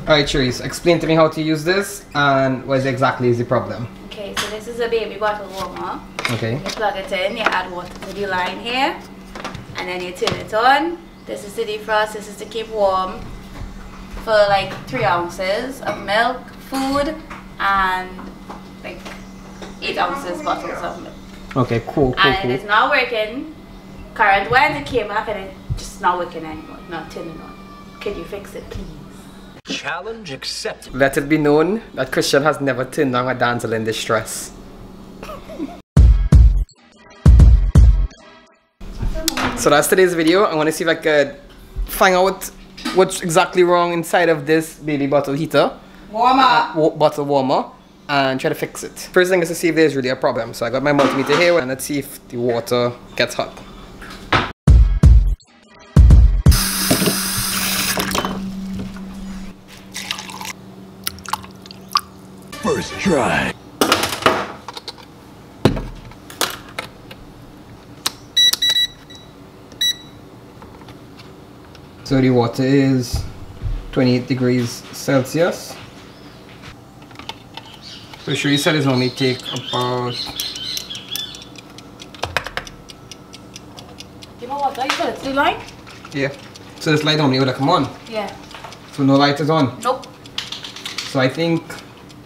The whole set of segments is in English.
Alright, Cherise, explain to me how to use this and what exactly is the problem. Okay, so this is a baby bottle warmer. Okay. You plug it in, you add water to the line here, and then you turn it on. This is to defrost, this is to keep warm for like 3 ounces of milk, food, and like 8 ounces bottles of milk. Okay, cool. And it is not working. Current when it came back and it's just not working anymore, not turning on. Can you fix it, please? Challenge accepted. Let it be known that Christian has never turned on a damsel in distress. So that's today's video. I want to see if I could find out what's exactly wrong inside of this baby bottle heater. Bottle warmer. And try to fix it. First thing is to see if there's really a problem. So I got my multimeter here and let's see if the water gets hot. First try. So the water is 28 degrees Celsius. So sure you said it's only take about... You know what, you got it to the light? Yeah. So this light only would come on? Yeah. So no light is on? Nope. So I think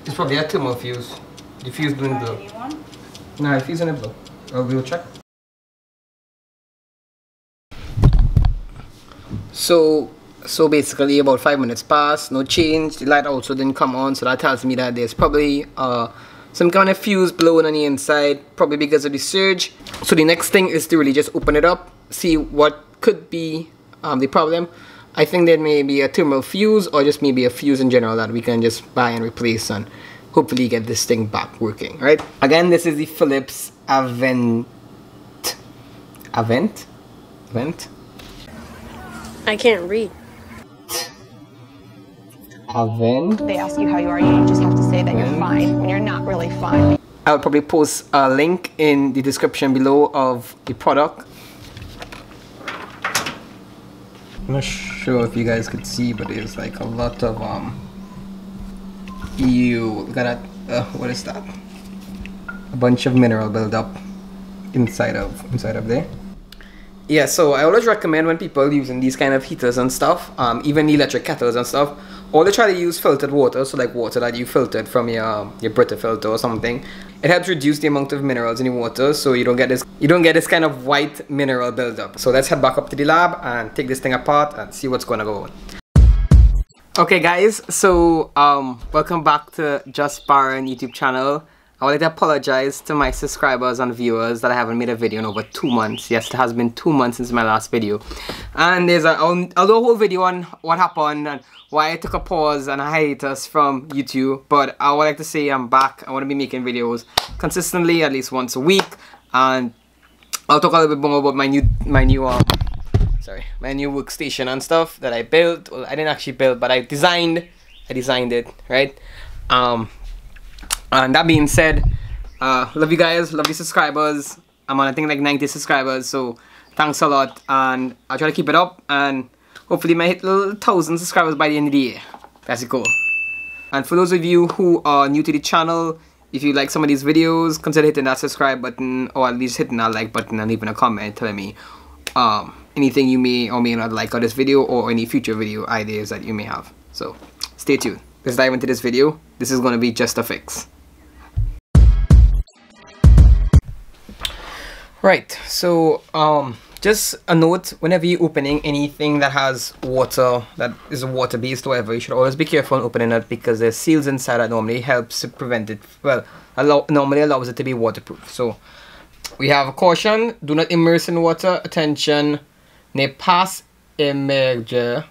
it's probably a thermal fuse. The fuse didn't blow. Nah, the fuse didn't blow. We'll check. So basically about 5 minutes passed, no change, the light also didn't come on, so that tells me that there's probably some kind of fuse blown on the inside, probably because of the surge. So the next thing is to really just open it up, see what could be the problem. I think there may be a thermal fuse or just maybe a fuse in general that we can just buy and replace and hopefully get this thing back working, right? Again, this is the Philips Avent. I can't read. Avent. They ask you how you are, you just have to say that you're fine when you're not really fine. I'll probably post a link in the description below of the product. I'm not sure if you guys could see, but there's like a lot of look at that. What is that? A bunch of mineral buildup inside of there. Yeah, so I always recommend when people using these kind of heaters and stuff, even electric kettles and stuff, or they try to use filtered water, so like water that you filtered from your Brita filter or something. It helps reduce the amount of minerals in the water, so you don't get this kind of white mineral buildup. So let's head back up to the lab and take this thing apart and see what's gonna go on. Okay guys, so welcome back to Just Barran YouTube channel. I would like to apologize to my subscribers and viewers that I haven't made a video in over 2 months. Yes, it has been 2 months since my last video. And there's a whole video on what happened and why I took a pause and a hiatus from YouTube. But I would like to say I'm back. I want to be making videos consistently, at least once a week. And I'll talk a little bit more about my new workstation and stuff that I built. Well, I didn't actually build, but I designed it, right? And that being said, love you guys, love you subscribers. I'm on I think like 90 subscribers, so thanks a lot, and I'll try to keep it up and hopefully might hit 1,000 subscribers by the end of the year. That's the goal. And for those of you who are new to the channel, if you like some of these videos, consider hitting that subscribe button or at least hitting that like button and leaving a comment telling me anything you may or may not like on this video or any future video ideas that you may have. So stay tuned. Let's dive into this video. This is going to be just a fix. Right, so just a note, whenever you're opening anything that has water, that is water based or whatever, you should always be careful opening it because there's seals inside that normally helps to prevent it, well, normally allows it to be waterproof. So we have a caution, do not immerse in water, attention, ne pas emerger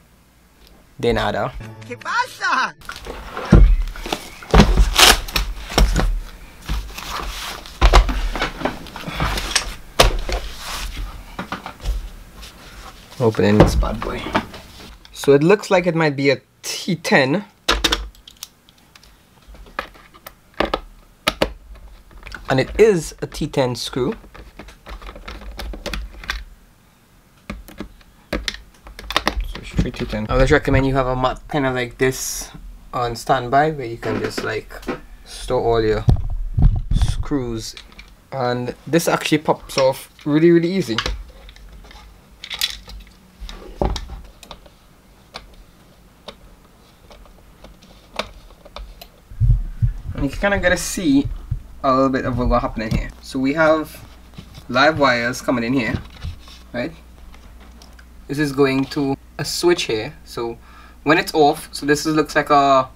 de nada. ¿Qué pasa? Opening this bad boy. So it looks like it might be a T10. And it is a T10 screw. So pretty thin. I would recommend you have a mat kind of like this on standby where you can just like store all your screws, and this actually pops off really easy. And you can kind of get to see a little bit of what's happening here. So we have live wires coming in here, right? This is going to a switch here. So when it's off, so this looks like a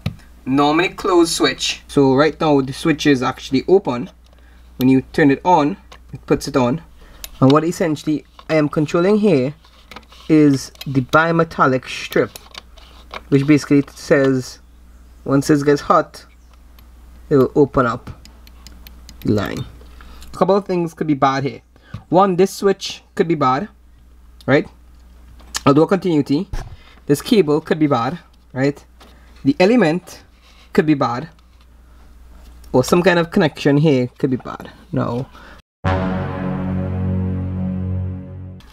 normally closed switch. So right now the switch is actually open. When you turn it on, it puts it on. And what essentially I am controlling here is the bimetallic strip, which basically says once this gets hot, it will open up the line. A couple of things could be bad here. One, this switch could be bad, right? Although continuity, this cable could be bad, right? The element could be bad, or some kind of connection here could be bad. No.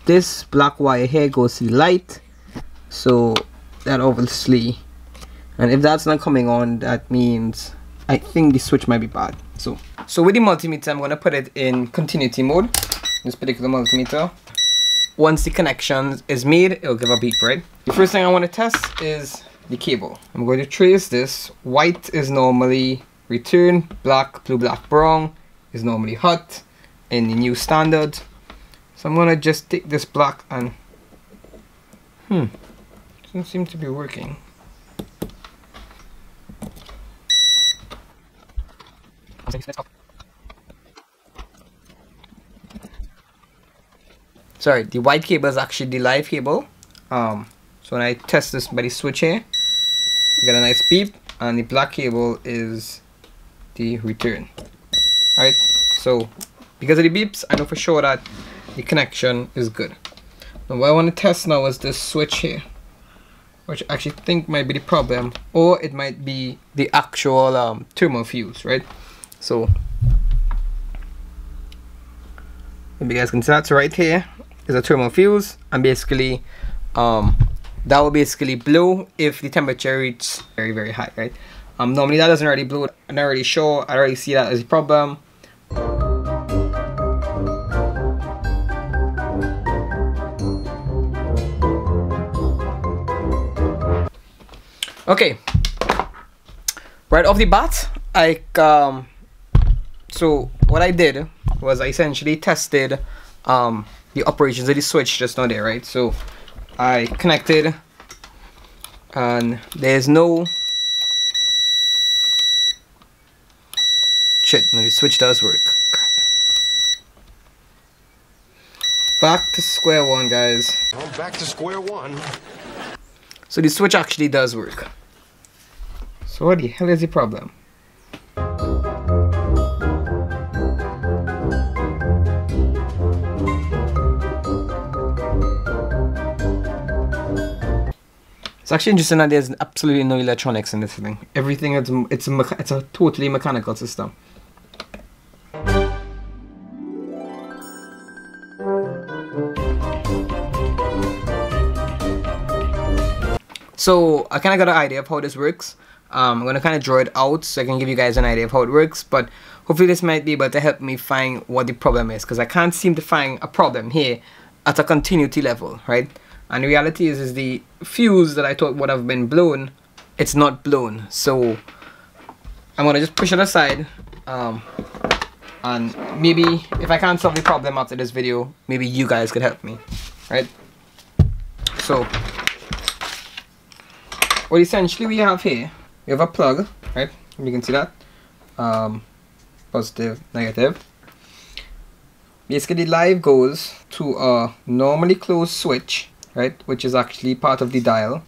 This black wire here goes to the light, so that obviously, and if that's not coming on, that means I think the switch might be bad. So with the multimeter, I'm going to put it in continuity mode, this particular multimeter. Once the connection is made, it'll give a beep, right? The first thing I want to test is the cable. I'm going to trace this. White is normally return, black, blue, black, brown is normally hot in the new standard. So I'm going to just take this black and doesn't seem to be working. Sorry, the white cable is actually the live cable. So when I test this by the switch here, we get a nice beep, and the black cable is the return. Alright, so because of the beeps, I know for sure that the connection is good. Now what I want to test now is this switch here, which I actually think might be the problem, or it might be the actual thermal fuse, right? So maybe you guys can see that. So right here is a thermal fuse, and basically that will basically blow if the temperature reaches very high, right? Normally that doesn't really blow. I'm not really sure. I already see that as a problem. Okay, right off the bat, so what I did was I essentially tested the operations of the switch just now there, right? So I connected, and there's no shit. No, the switch does work. Crap. Back to square one, guys. I'm back to square one. So the switch actually does work. So what the hell is the problem? It's actually interesting that there's absolutely no electronics in this thing. Everything it's a totally mechanical system. So I kind of got an idea of how this works. I'm going to kind of draw it out so I can give you guys an idea of how it works, but hopefully this might be able to help me find what the problem is, because I can't seem to find a problem here at a continuity level, right? And the reality is the fuse that I thought would have been blown, it's not blown. So I'm going to just push it aside, and maybe if I can't solve the problem after this video, maybe you guys could help me, right? So what essentially we have here, we have a plug, right? You can see that, positive, negative. Basically the live goes to a normally closed switch, right, which is actually part of the dial.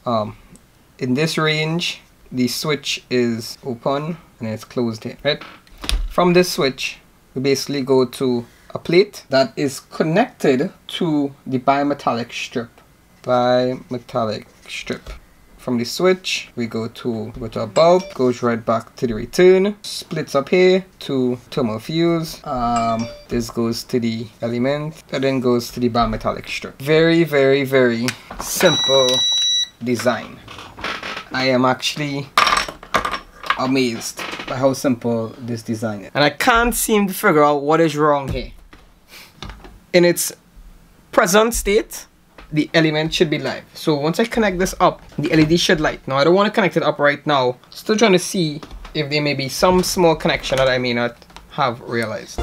In this range, the switch is open and it's closed here, right? From this switch, we basically go to a plate that is connected to the bimetallic strip. Bimetallic strip. From the switch, we go to a bulb, goes right back to the return, splits up here to thermal fuse. This goes to the element, and then goes to the bimetallic strip. Very simple design. I am actually amazed by how simple this design is. And I can't seem to figure out what is wrong here. In its present state, the element should be live. So once I connect this up, the LED should light. Now I don't want to connect it up right now. Still trying to see if there may be some small connection that I may not have realized.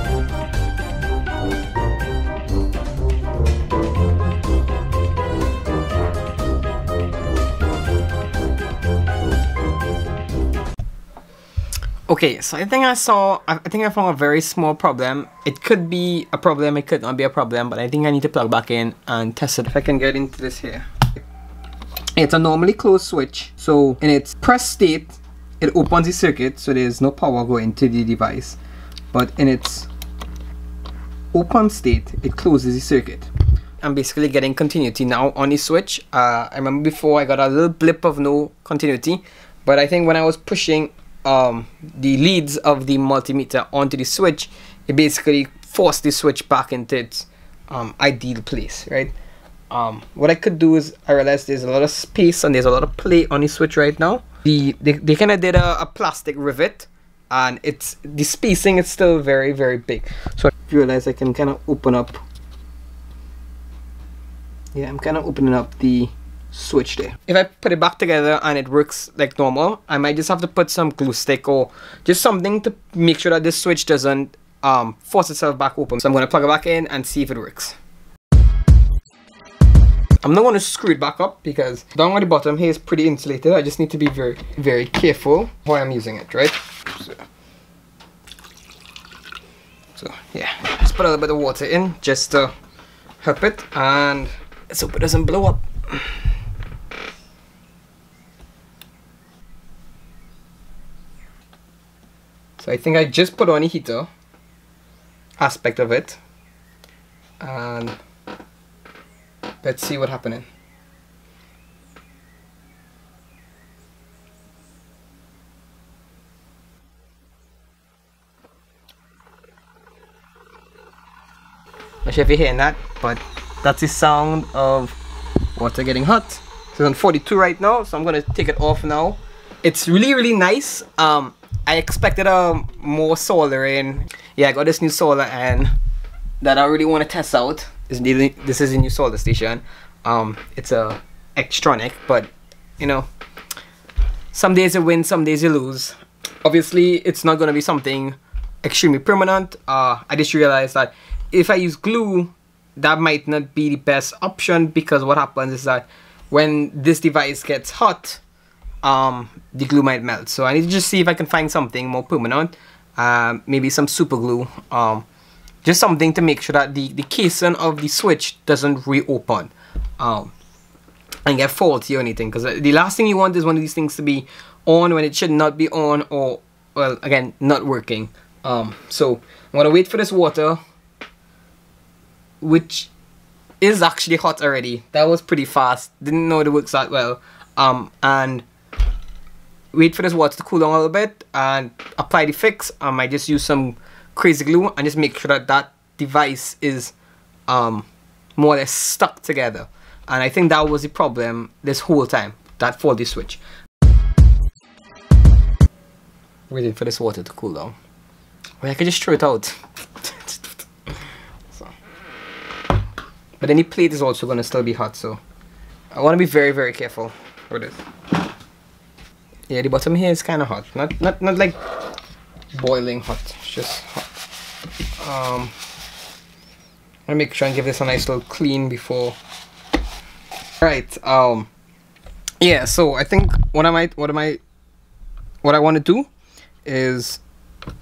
Okay, so I think I found a very small problem. It could be a problem, it could not be a problem, but I think I need to plug back in and test it. If I can get into this here. It's a normally closed switch, so in its press state, it opens the circuit, so there's no power going to the device. But in its open state, it closes the circuit. I'm basically getting continuity now on the switch. I remember before I got a little blip of no continuity, but I think when I was pushing the leads of the multimeter onto the switch, it basically forced the switch back into its ideal place, right? What I could do is, I realized there's a lot of space and there's a lot of play on the switch right now. They kind of did a plastic rivet, and the spacing is still very, very big. So I realize I can kind of open up. Yeah, I'm kind of opening up the switch there. If I put it back together and it works like normal, I might just have to put some glue stick or just something to make sure that this switch doesn't force itself back open. So I'm going to plug it back in and see if it works. I'm not going to screw it back up because down at the bottom here is pretty insulated. I just need to be very, very careful while I'm using it, right? So yeah, just put a little bit of water in just to help it, and let's hope it doesn't blow up. So I think I just put on the heater aspect of it, and let's see what's happening. Not sure if you're hearing that, but that's the sound of water getting hot. So it's on 42 right now, so I'm gonna take it off now. It's really, really nice. I expected more soldering. Yeah, I got this new solder and that I really want to test out. This is a new solder station. It's a Xtronic, but you know, some days you win, some days you lose. Obviously, it's not gonna be something extremely permanent. I just realized that if I use glue, that might not be the best option, because what happens is that when this device gets hot, the glue might melt. So I need to just see if I can find something more permanent, maybe some super glue, just something to make sure that the casing of the switch doesn't reopen and get faulty or anything, because the last thing you want is one of these things to be on when it should not be on, or, well, again, not working. So I'm gonna wait for this water, which is actually hot already. That was pretty fast, didn't know it works that well. And wait for this water to cool down a little bit and apply the fix. I might just use some crazy glue and just make sure that that device is more or less stuck together. And I think that was the problem this whole time, that faulty switch. Waiting for this water to cool down. Well, I could just throw it out. So. But then the plate is also going to still be hot, so I want to be very, very careful with this. Yeah, the bottom here is kind of hot. Not like boiling hot. It's just hot. I'm gonna make sure and give this a nice little clean before. Right. Yeah. So I think what I want to do is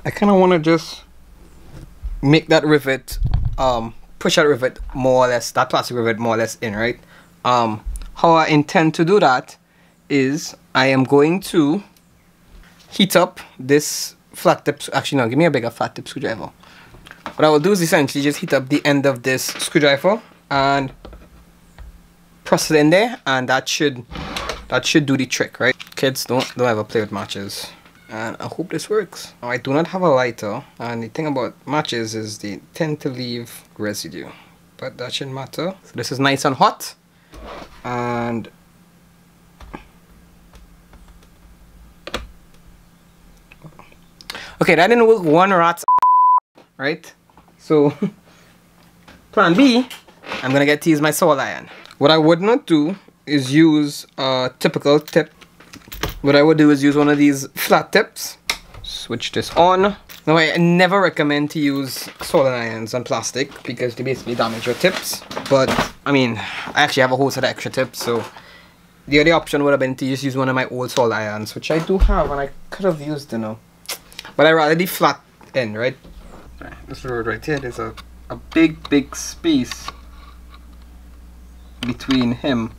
I kind of want to just make that rivet, push that rivet more or less, that plastic rivet more or less in, right? How I intend to do that is I am going to heat up this flat tip. Actually, no, give me a bigger flat tip screwdriver. What I will do is essentially just heat up the end of this screwdriver and press it in there, and that should do the trick, right? Kids, don't ever play with matches. And I hope this works. Now, I do not have a lighter, and the thing about matches is they tend to leave residue, but that shouldn't matter. So this is nice and hot, and Okay, that didn't work one rat's right? So plan B, I'm gonna get to use my solar iron. What I would not do is use a typical tip. What I would do is use one of these flat tips. Switch this on. Now I never recommend to use solar irons on plastic because they basically damage your tips. But I mean, I actually have a whole set of extra tips, so the other option would have been to just use one of my old solar irons, which I do have and I could have used, you know. But I rather the flat end, right? This road right here, there's a big space between him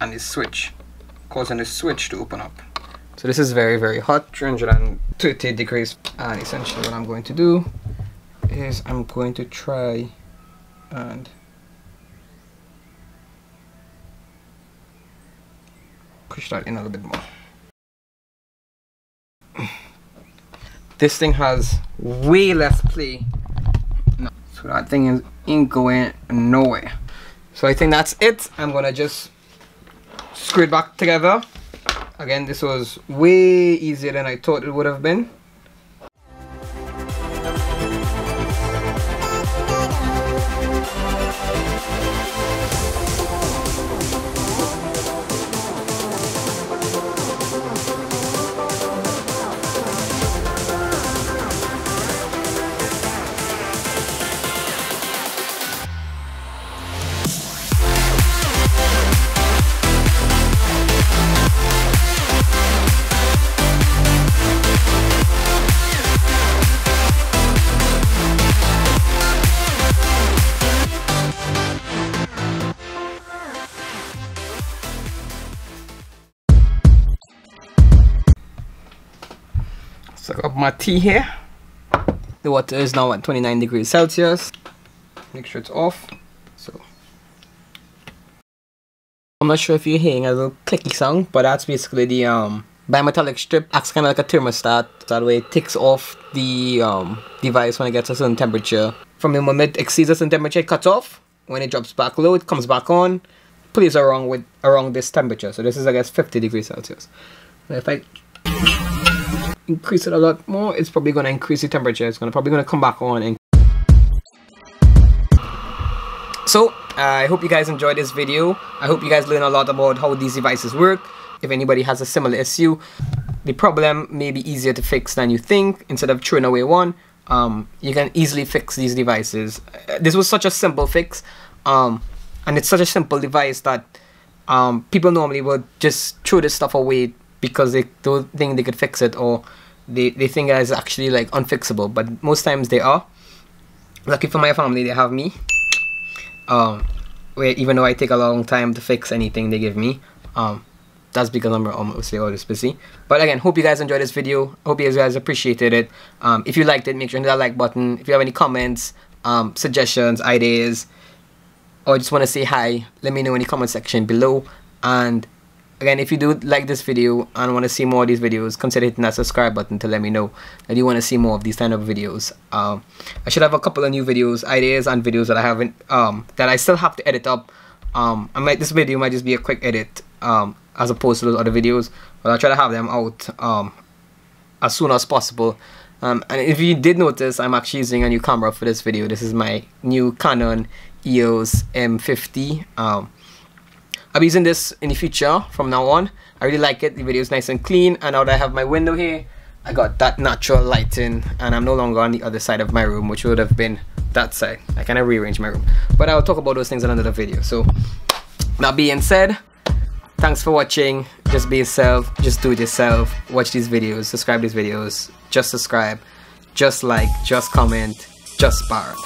and his switch, causing the switch to open up. So this is very hot, 330 degrees, and essentially what I'm going to do is I'm going to try and push that in a little bit more. This thing has way less play, so that thing ain't going nowhere. So I think that's it. I'm gonna just screw it back together. Again, this was way easier than I thought it would have been. Suck up my tea here. The water is now at 29 degrees Celsius. Make sure it's off. So I'm not sure if you're hearing a little clicky sound, but that's basically the bimetallic strip. Acts kind of like a thermostat. That way it takes off the device when it gets a certain temperature. From the moment it exceeds a certain temperature, it cuts off. When it drops back low, it comes back on. Plays around this temperature. So this is, I guess, 50 degrees Celsius. And if I increase it a lot more, it's probably going to increase the temperature. It's probably going to come back on. And so I hope you guys enjoyed this video. I hope you guys learn a lot about how these devices work. If anybody has a similar issue, the problem may be easier to fix than you think. Instead of throwing away one, you can easily fix these devices. This was such a simple fix, and it's such a simple device that people normally would just throw this stuff away because they don't think they could fix it, or they think it's actually like unfixable, but most times they are. Lucky for my family, they have me. Where even though I take a long time to fix anything they give me, that's because I'm mostly always busy. But again, hope you guys enjoyed this video. Hope you guys appreciated it. If you liked it, make sure to hit that like button. If you have any comments, suggestions, ideas, or just want to say hi, let me know in the comment section below. And again, if you do like this video and want to see more of these videos, consider hitting that subscribe button to let me know that you want to see more of these kind of videos. I should have a couple of new videos, ideas, and videos that I haven't, that I still have to edit up. This video might just be a quick edit, as opposed to those other videos, but I'll try to have them out as soon as possible. And if you did notice, I'm actually using a new camera for this video. This is my new Canon EOS M50. I'll be using this in the future from now on. I really like it. The video is nice and clean, and now that I have my window here, I got that natural lighting, and I'm no longer on the other side of my room, which would have been that side. I kind of rearranged my room, but I'll talk about those things in another video. So that being said, thanks for watching. Just be yourself, just do it yourself. Watch these videos, subscribe these videos, just subscribe, just like, just comment, just Barran.